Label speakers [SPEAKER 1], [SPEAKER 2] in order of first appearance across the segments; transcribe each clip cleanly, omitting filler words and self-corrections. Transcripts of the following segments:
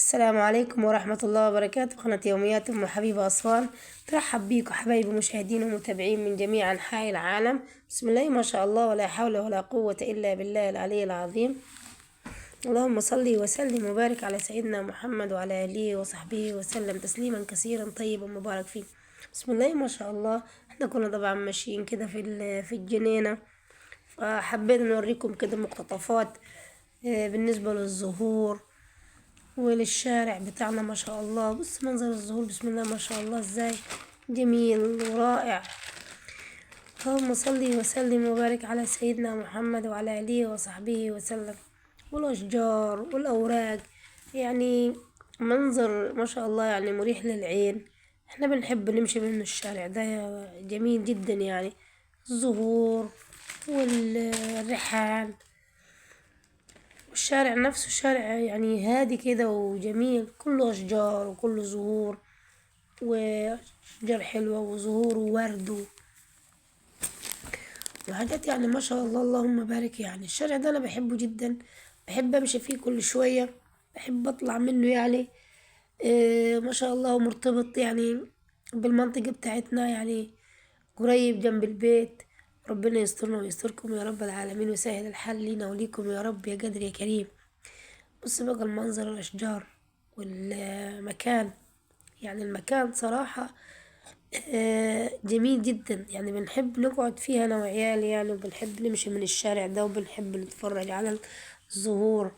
[SPEAKER 1] السلام عليكم ورحمة الله وبركاته. قناة يوميات أم حبيبة أسوان ترحب بيكم حبايبي مشاهدين ومتابعين من جميع أنحاء العالم. بسم الله ما شاء الله ولا حول ولا قوة إلا بالله العلي العظيم. اللهم صل وسلم وبارك على سيدنا محمد وعلى آله وصحبه وسلم تسليما كثيرا طيبا مبارك فيه. بسم الله ما شاء الله. احنا كنا طبعا ماشيين كده في الجنينة، فحبيت نوريكم كده مقتطفات بالنسبة للزهور وللشارع بتاعنا. ما شاء الله بص منظر الزهور، بسم الله ما شاء الله ازاي جميل ورائع. اللهم صل وسلم وبارك على سيدنا محمد وعلى آله وصحبه وسلم. والأشجار والأوراق يعني منظر ما شاء الله يعني مريح للعين. احنا بنحب نمشي من الشارع ده جميل جدا، يعني الزهور والريحان والشارع نفسه شارع يعني هادي كده وجميل، كله أشجار وكله زهور وأشجار حلوة وزهور وورد وحاجات يعني ما شاء الله اللهم بارك. يعني الشارع ده أنا بحبه جدا، بحب أمشي فيه كل شوية، بحب أطلع منه يعني ما شاء الله. مرتبط يعني بالمنطقة بتاعتنا، يعني قريب جنب البيت. ربنا يسترنا ويستركم يا رب العالمين ويسهل الحال لينا وليكم يا رب يا قادر يا كريم. بص بقى المنظر، الأشجار والمكان، يعني المكان صراحة جميل جدا. يعني بنحب نقعد فيها أنا وعيالي يعني، وبنحب نمشي من الشارع ده وبنحب نتفرج على الزهور.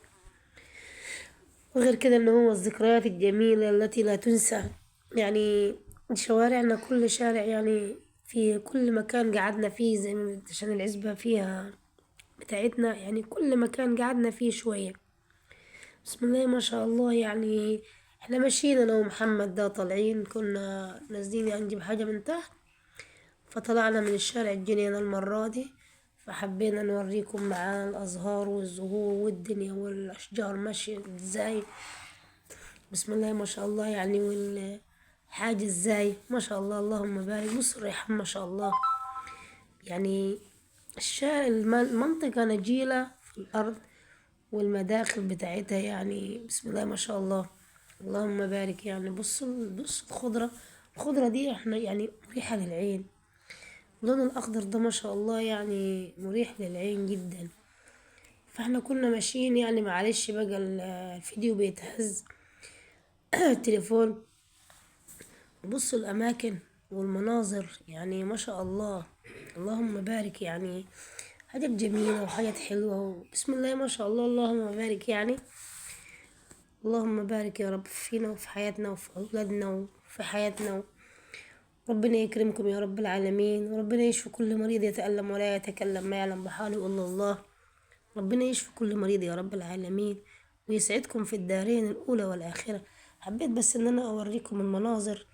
[SPEAKER 1] وغير كده إن هو الذكريات الجميلة التي لا تنسى. يعني شوارعنا كل شارع يعني في كل مكان قعدنا فيه، زي ما عشان العزبة فيها بتاعتنا، يعني كل مكان قعدنا فيه شوية. بسم الله ما شاء الله. يعني احنا ماشيين انا ومحمد ده طالعين، كنا نازلين يعني نجيب حاجة من تحت، فطلعنا من الشارع الجنينة المرة دي، فحبينا نوريكم معانا الأزهار والزهور والدنيا والأشجار ماشية ازاي. بسم الله ما شاء الله. يعني والحاجة ازاي ما شاء الله اللهم بارك. بص الريحان ما شاء الله. يعني الشارع المنطقة نجيلة في الأرض والمداخل بتاعتها يعني بسم الله ما شاء الله اللهم بارك. يعني بص الخضرة دي احنا يعني مريحة للعين. اللون الأخضر ده ما شاء الله يعني مريح للعين جدا. فاحنا كنا ماشيين يعني معلش بقى الفيديو بيتهز التليفون. بصوا الأماكن والمناظر يعني ما شاء الله اللهم بارك. يعني حاجات جميلة وحاجات حلوة بسم الله ما شاء الله اللهم بارك. يعني اللهم بارك يا رب فينا وفي حياتنا وفي أولادنا وفي حياتنا. ربنا يكرمكم يا رب العالمين، وربنا يشفي كل مريض يتألم ولا يتكلم ما يعلم بحاله إلا الله. ربنا يشفي كل مريض يا رب العالمين ويسعدكم في الدارين الأولى والآخرة. حبيت بس إن أنا أوريكم المناظر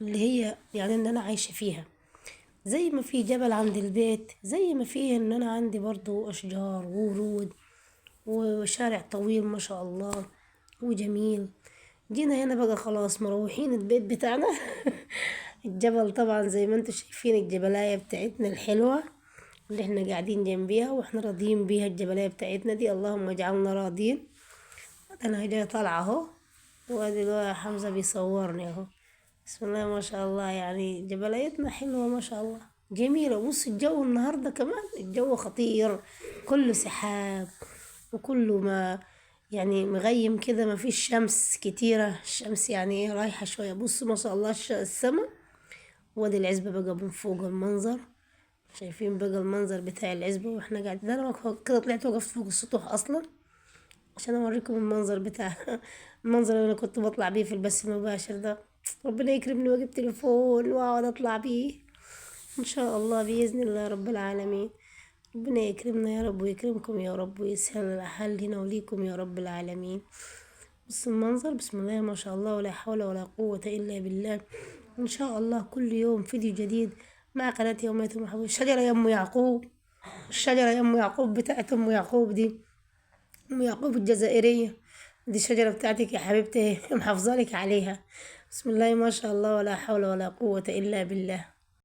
[SPEAKER 1] اللي هي يعني إن أنا عايشة فيها، زي ما في جبل عند البيت، زي ما فيه إن أنا عندي برضو أشجار وورود وشارع طويل ما شاء الله وجميل. جينا هنا بقى خلاص مروحين البيت بتاعنا الجبل طبعا زي ما انتوا شايفين الجبلاية بتاعتنا الحلوة اللي احنا قاعدين جنبيها واحنا راضيين بيها. الجبلاية بتاعتنا دي اللهم اجعلنا راضين. انا جاي طالعة اهو، وادي بقى حمزة بيصورني اهو. بسم الله ما شاء الله. يعني جبلايتنا حلوة ما شاء الله جميلة. بص الجو النهاردة كمان الجو خطير، كله سحاب وكله ما يعني مغيم كده، ما فيش شمس كتيرة، الشمس يعني ايه رايحة شوية. بص ما شاء الله السما. وادي العزبة بقى من فوق المنظر، شايفين بقى المنظر بتاع العزبة واحنا قاعدين. ده انا كده طلعت وقفت فوق السطوح اصلا عشان اوريكم المنظر بتاع المنظر اللي انا كنت بطلع بيه في البث المباشر ده. ربنا يكرمني واجيب تليفون واقعد اطلع بيه ان شاء الله باذن الله رب العالمين. ربنا يكرمنا يا رب ويكرمكم يا رب ويسهل الحال لنا وليكم يا رب العالمين. بص المنظر بسم الله ما شاء الله ولا حول ولا قوة إلا بالله. إن شاء الله كل يوم فيديو جديد مع قناة يوميات أم حبيب. الشجرة يا أم يعقوب، الشجرة يا أم يعقوب بتاعت أم يعقوب دي، أم يعقوب الجزائرية. دي الشجرة بتاعتك يا حبيبتي محافظة لك عليها. بسم الله ما شاء الله ولا حول ولا قوة إلا بالله.